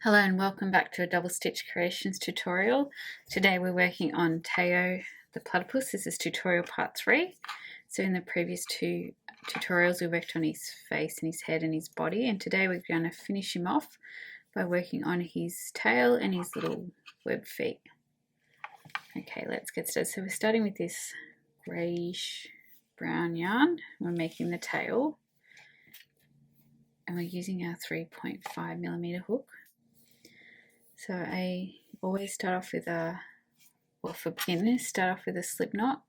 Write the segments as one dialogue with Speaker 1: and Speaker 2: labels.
Speaker 1: Hello and welcome back to a double stitch creations tutorial. Today we're working on Tao the platypus. This is tutorial part 3. So in the previous two tutorials we worked on his face and his head and his body, and today we're going to finish him off by working on his tail and his little web feet. Okay, let's get started. So we're starting with this greyish brown yarn. We're making the tail and we're using our 3.5mm hook. So I always start off with for beginners, start off with a slip knot.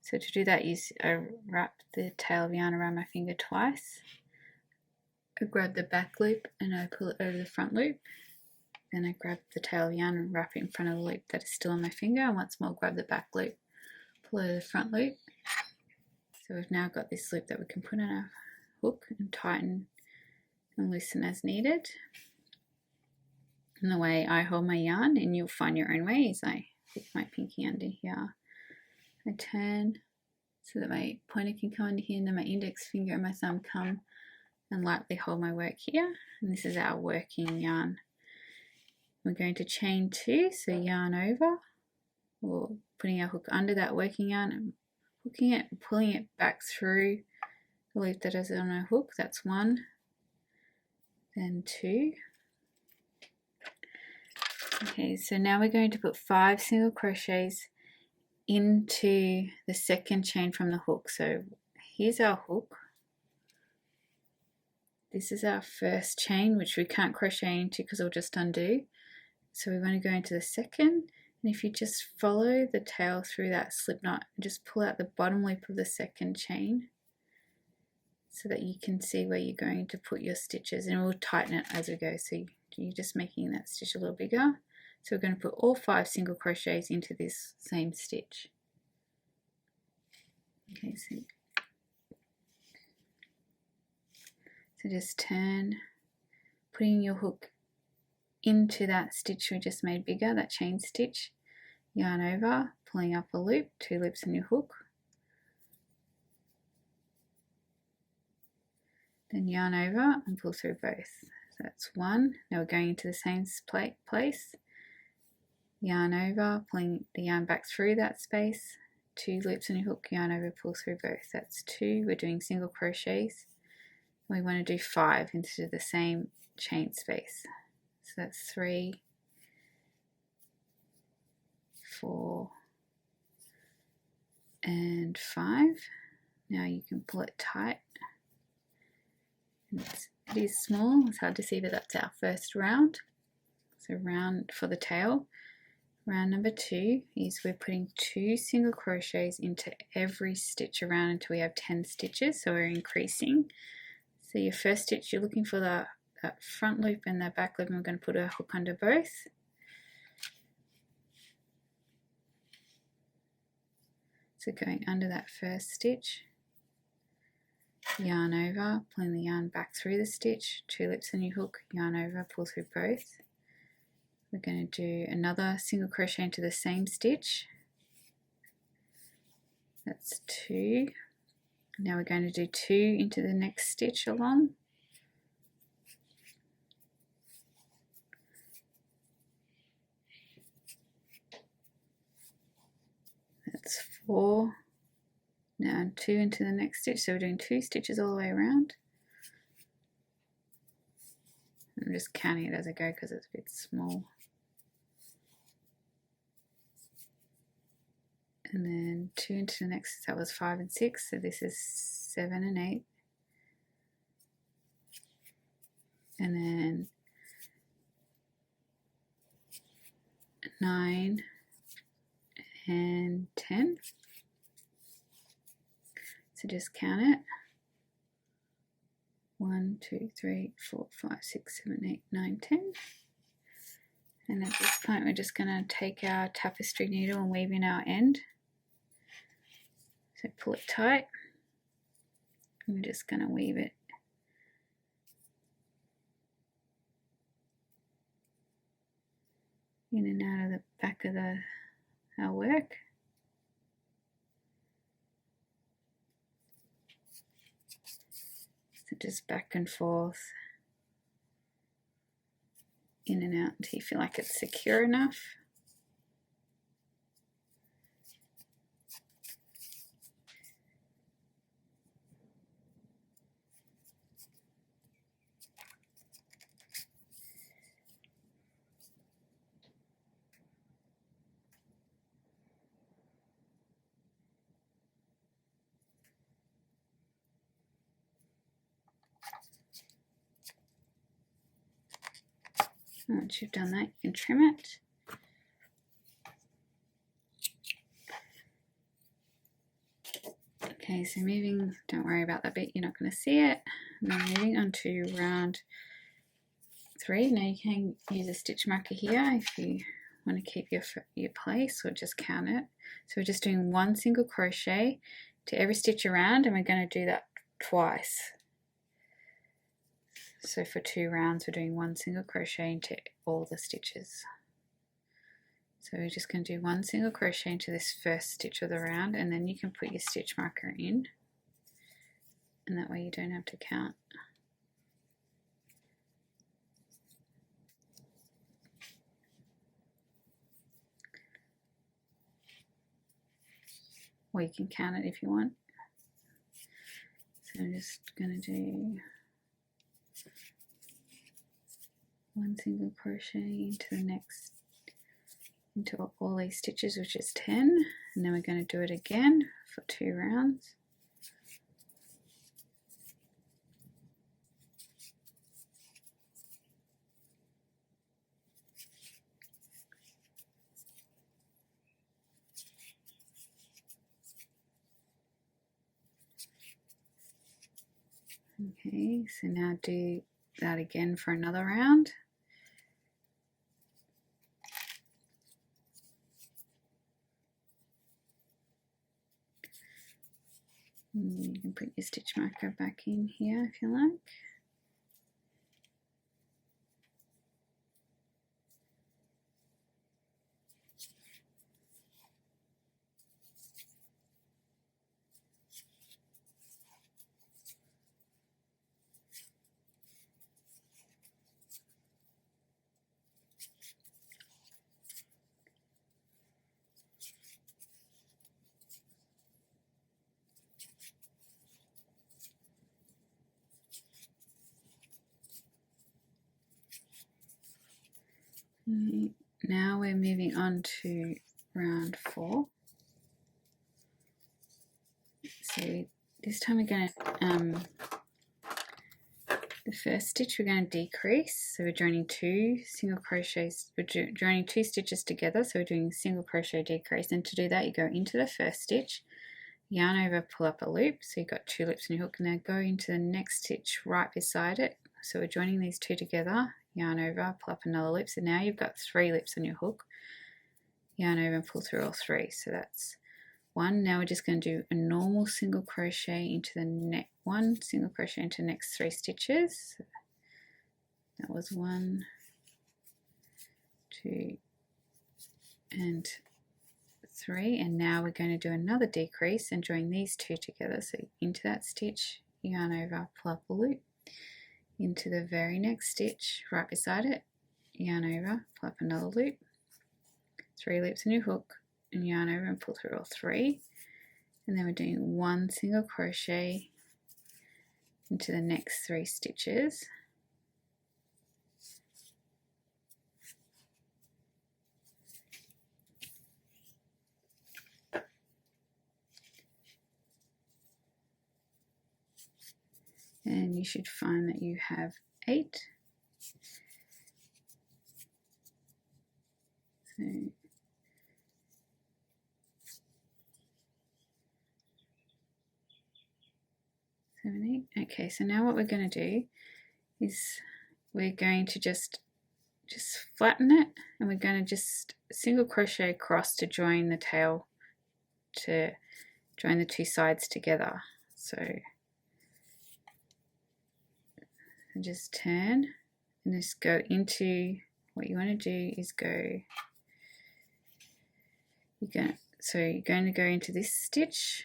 Speaker 1: So to do that, I wrap the tail of yarn around my finger twice. I grab the back loop and I pull it over the front loop. Then I grab the tail of yarn and wrap it in front of the loop that is still on my finger. And once more, grab the back loop, pull over the front loop. So we've now got this loop that we can put on our hook and tighten and loosen as needed. And the way I hold my yarn, and you'll find your own way, is I hook my pinky under here. I turn so that my pointer can come under here, and then my index finger and my thumb come and lightly hold my work here. And this is our working yarn. We're going to chain 2, so yarn over, or putting our hook under that working yarn and hooking it and pulling it back through the loop that is on our hook. That's 1, then 2. Okay, so now we're going to put 5 single crochets into the second chain from the hook. So here's our hook. This is our first chain, which we can't crochet into because it'll just undo. So we want to go into the second, and if you just follow the tail through that slip knot and just pull out the bottom loop of the second chain so that you can see where you're going to put your stitches, and we'll tighten it as we go. So you're just making that stitch a little bigger. So we're going to put all 5 single crochets into this same stitch. Okay, so just turn, putting your hook into that stitch we just made bigger, that chain stitch, yarn over, pulling up a loop, 2 loops in your hook, then yarn over and pull through both. So that's 1. Now we're going into the same place, yarn over, pulling the yarn back through that space, 2 loops in your hook, yarn over, pull through both. That's 2. We're doing single crochets. We want to do 5 into the same chain space. So that's 3, 4, and 5. Now you can pull it tight. It is small, it's hard to see, but that's our first round. So round for the tail. Round number 2 is we're putting 2 single crochets into every stitch around until we have 10 stitches, so we're increasing. So your first stitch, you're looking for that front loop and that back loop, and we're going to put a hook under both. So going under that first stitch, yarn over, pulling the yarn back through the stitch, 2 loops in your hook, yarn over, pull through both. We're going to do another single crochet into the same stitch. That's 2. Now we're going to do 2 into the next stitch along. That's 4. Now 2 into the next stitch, so we're doing 2 stitches all the way around. I'm just counting it as I go because it's a bit small. And then 2 into the next, that was 5 and 6, so this is 7 and 8. And then 9 and 10. So just count it. 1, 2, 3, 4, 5, 6, 7, 8, 9, 10. And at this point we're just going to take our tapestry needle and weave in our end. So pull it tight. And we're just going to weave it in and out of the back of our work. So just back and forth in and out until you feel like it's secure enough. Once you've done that, you can trim it. Okay, so moving, don't worry about that bit, you're not going to see it. And then moving on to round 3. Now you can use a stitch marker here if you want to keep your place, or just count it. So we're just doing 1 single crochet to every stitch around, and we're going to do that twice. So for 2 rounds we're doing 1 single crochet into all the stitches. So we're just going to do 1 single crochet into this first stitch of the round, and then you can put your stitch marker in, and that way you don't have to count. Or you can count it if you want. So I'm just going to do 1 single crochet into the next, into all these stitches, which is 10, and then we're going to do it again for 2 rounds. Okay, so now do that again for another round. And you can put your stitch marker back in here if you like. Now we're moving on to round 4. So this time we're going to, the first stitch we're going to decrease. So we're joining 2 single crochets, we're joining 2 stitches together, so we're doing single crochet decrease. And to do that you go into the first stitch, yarn over, pull up a loop, so you've got 2 loops in your hook, and then go into the next stitch right beside it. So we're joining these 2 together, yarn over, pull up another loop, so now you've got 3 loops on your hook, yarn over and pull through all 3. So that's 1. Now we're just going to do a normal single crochet into the next 1 single crochet into the next 3 stitches. So that was 1, 2 and 3, and now we're going to do another decrease and join these 2 together. So into that stitch, yarn over, pull up a loop, into the very next stitch right beside it, yarn over, pull up another loop, 3 loops in your hook, and yarn over and pull through all 3. And then we're doing 1 single crochet into the next 3 stitches. And you should find that you have 8. So 7, 8. Okay, so now what we're going to do is we're going to just flatten it, and we're going to just single crochet across to join the tail, to join the 2 sides together. So just turn and just go into, what you want to do is go, you're going to go into this stitch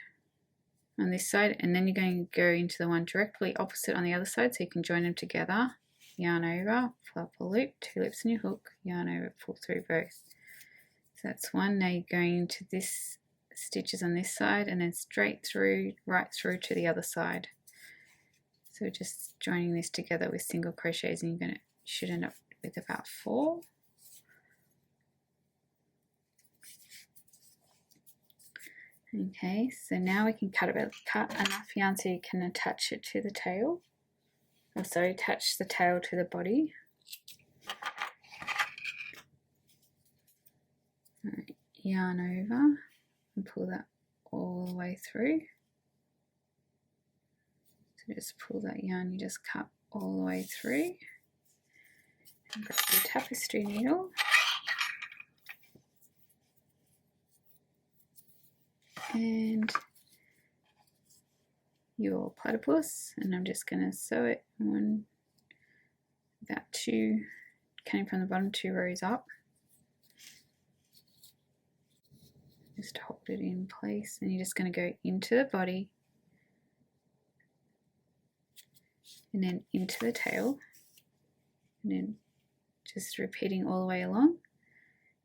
Speaker 1: on this side, and then you're going to go into the one directly opposite on the other side, so you can join them together. yarn over, pull up a loop, 2 loops in your hook, yarn over, pull through both. So that's one. Now you're going into this stitches on this side and then straight through, right through to the other side. So just joining this together with single crochets, and you should end up with about 4. Okay, so now we can cut enough yarn so you can attach it to the tail. Or sorry, attach the tail to the body. Right, yarn over and pull that all the way through. So just pull that yarn you just cut all the way through. And grab your tapestry needle. And your platypus, and I'm just going to sew it about 2, cutting from the bottom 2 rows up. Just hold it in place, and you're just going to go into the body and then into the tail, and then just repeating all the way along,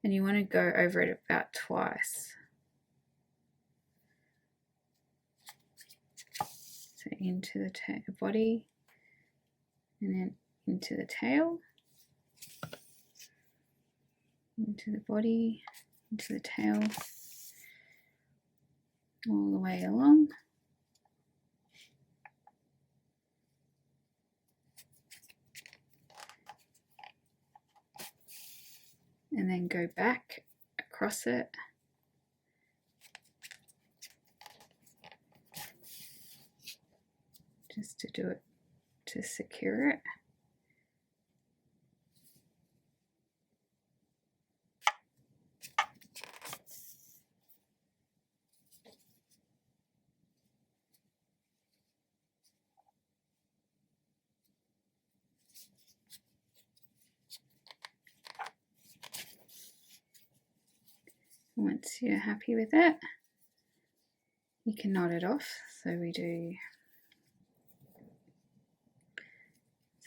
Speaker 1: and you want to go over it about twice. So into the body, and then into the tail, into the body, into the tail, all the way along. And then go back across it. Just to do it, to secure it. Once you're happy with it, you can knot it off. So we do,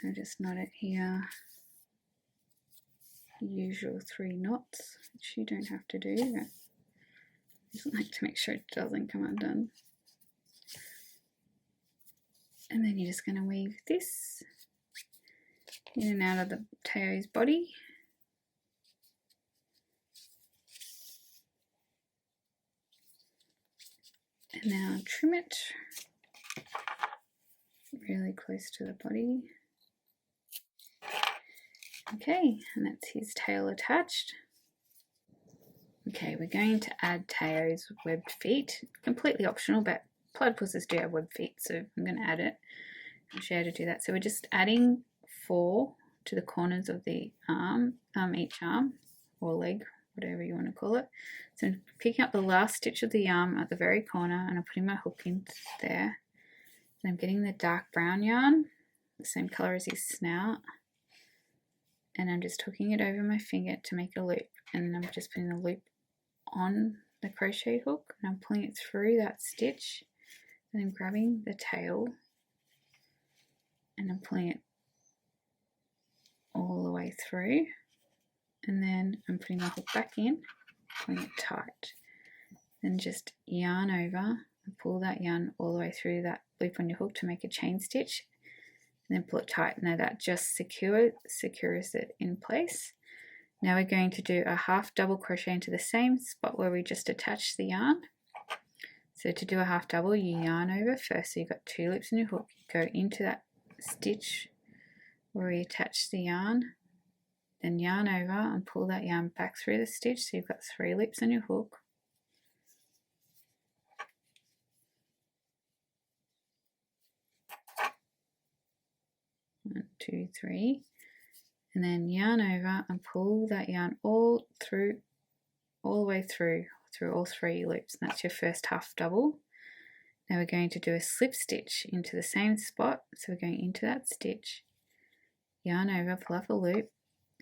Speaker 1: so just knot it here, the usual 3 knots, which you don't have to do, but I just like to make sure it doesn't come undone. And then you're just going to weave this in and out of the Tao's body. And now trim it really close to the body. Okay, and that's his tail attached. Okay, we're going to add Tao's webbed feet. Completely optional, but platypuses do have webbed feet, so I'm going to add it. I'll show you how to do that. So we're just adding 4 to the corners of the arm, each arm or leg, whatever you want to call it. So I'm picking up the last stitch of the arm at the very corner, and I'm putting my hook in there. And I'm getting the dark brown yarn, the same color as his snout, and I'm just hooking it over my finger to make a loop, and I'm just putting the loop on the crochet hook, and I'm pulling it through that stitch, and I'm grabbing the tail and I'm pulling it all the way through, and then I'm putting my hook back in, pulling it tight, then just yarn over and pull that yarn all the way through that loop on your hook to make a chain stitch, and then pull it tight. Now that just secures it in place. Now we're going to do a half double crochet into the same spot where we just attached the yarn. So to do a half double, you yarn over first, so you've got 2 loops in your hook, you go into that stitch where we attach the yarn, then yarn over and pull that yarn back through the stitch, so you've got 3 loops on your hook. One, 2, 3, and then yarn over and pull that yarn all the way through all 3 loops, and that's your first half double. Now we're going to do a slip stitch into the same spot, so we're going into that stitch, yarn over, pull up a loop,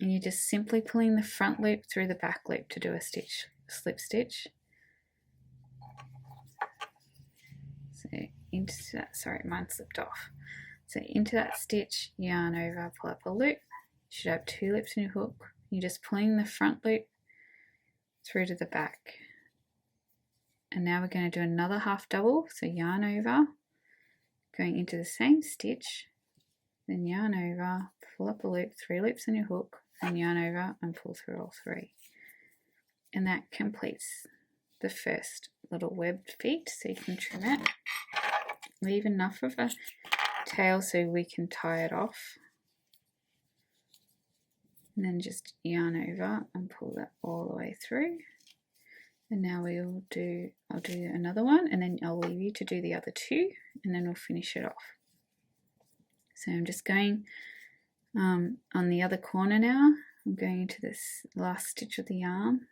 Speaker 1: and you're just simply pulling the front loop through the back loop to do a slip stitch. So into that, sorry, mine slipped off. So into that stitch, yarn over, pull up a loop. You should have 2 loops in your hook. You're just pulling the front loop through to the back. And now we're going to do another half double, so yarn over, going into the same stitch, then yarn over, pull up a loop, 3 loops in your hook, and yarn over and pull through all 3. And that completes the first little webbed feet, so you can trim it. Leave enough of a tail so we can tie it off. And then just yarn over and pull that all the way through. And now I'll do another one, and then I'll leave you to do the other 2, and then we'll finish it off. So I'm just going on the other corner now. I'm going into this last stitch of the yarn,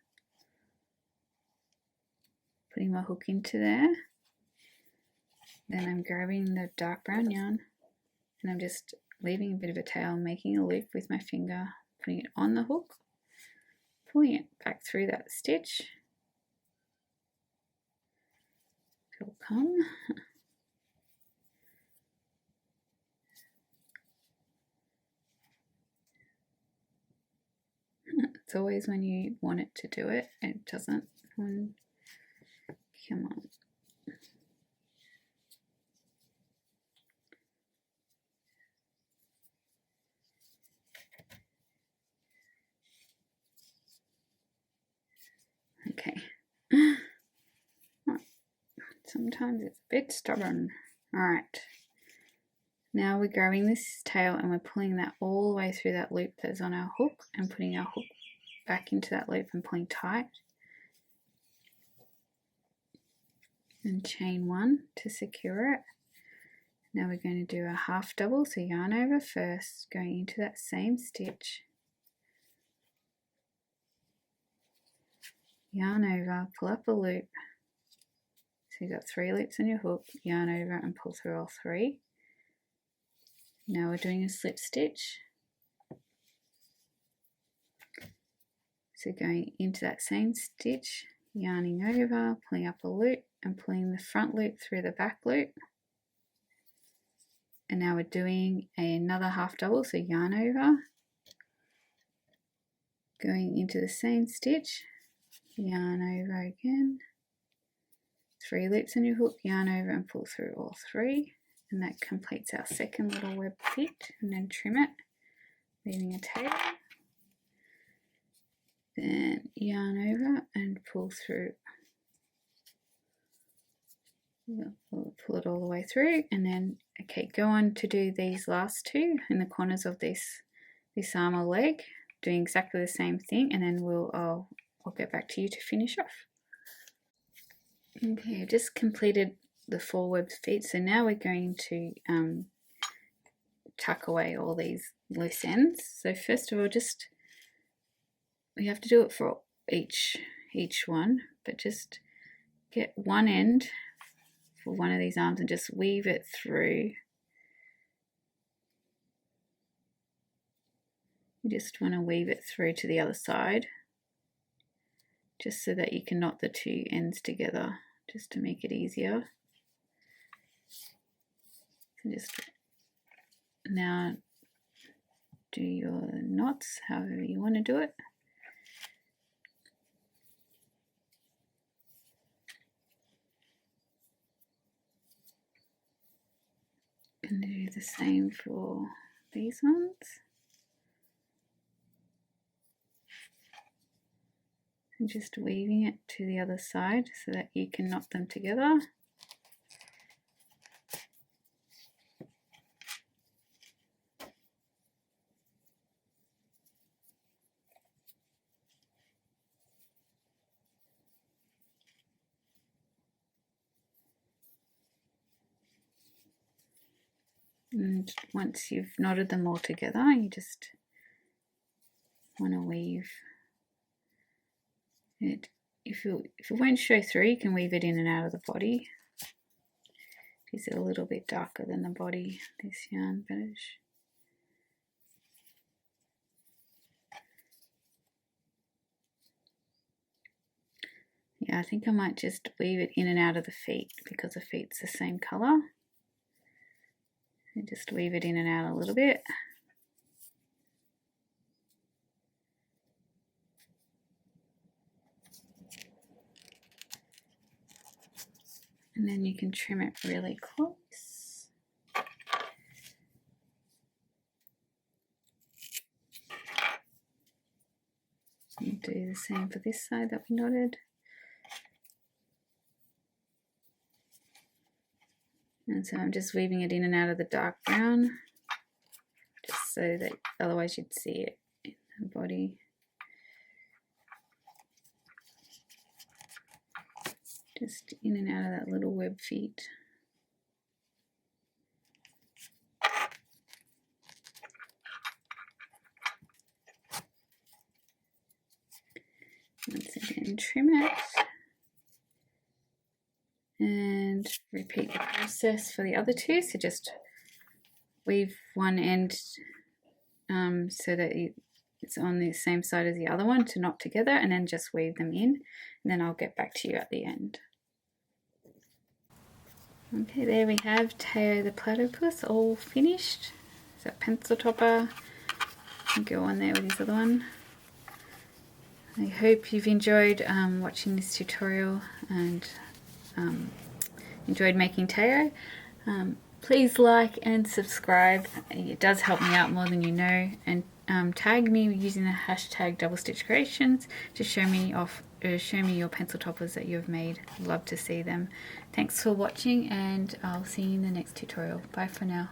Speaker 1: putting my hook into there. Then I'm grabbing the dark brown yarn, and I'm just leaving a bit of a tail, making a loop with my finger, putting it on the hook, pulling it back through that stitch. It'll come. It's always when you want it to do it, it doesn't. Come on. Okay. Sometimes it's a bit stubborn. Alright. Now we're grabbing this tail and we're pulling that all the way through that loop that's on our hook and putting our hook back into that loop and pulling tight. And chain 1 to secure it. Now we're going to do a half double, so yarn over first, going into that same stitch. Yarn over, pull up a loop. So you've got 3 loops in your hook, yarn over and pull through all 3. Now we're doing a slip stitch. So going into that same stitch, yarning over, pulling up a loop and pulling the front loop through the back loop. And now we're doing another half double, so yarn over, going into the same stitch, yarn over again, 3 loops in your hook, yarn over and pull through all 3, and that completes our second little web feet. And then trim it, leaving a tail, then yarn over and pull through, we'll pull it all the way through, and then go on to do these last 2 in the corners of this arm or leg, doing exactly the same thing, and then I'll get back to you to finish off. Okay, I just completed the 4 webbed feet, so now we're going to tuck away all these loose ends. So first of all, we have to do it for each one, but just get one end for one of these arms and just weave it through. You just want to weave it through to the other side, just so that you can knot the 2 ends together, just to make it easier. So just now do your knots however you want to do it. And do the same for these ones. And just weaving it to the other side so that you can knot them together. And once you've knotted them all together, you just want to weave it. If it won't show through, you can weave it in and out of the body. Is it a little bit darker than the body, this yarn finish? Yeah, I think I might just weave it in and out of the feet because the feet's the same colour. And just weave it in and out a little bit. And then you can trim it really close. And do the same for this side that we knotted. And so I'm just weaving it in and out of the dark brown, just so that otherwise you'd see it in the body. Just in and out of that little web feet. Once again, trim it. And repeat the process for the other two. So just weave one end so that it's on the same side as the other one to knot together, and then just weave them in, and then I'll get back to you at the end. Okay, there we have Tao the platypus all finished. So pencil topper, go on there with this other one. I hope you've enjoyed watching this tutorial and enjoyed making Tao. Please like and subscribe. It does help me out more than you know. And tag me using the hashtag double stitch creations to show me your pencil toppers that you've made. Love to see them. Thanks for watching, and I'll see you in the next tutorial. Bye for now.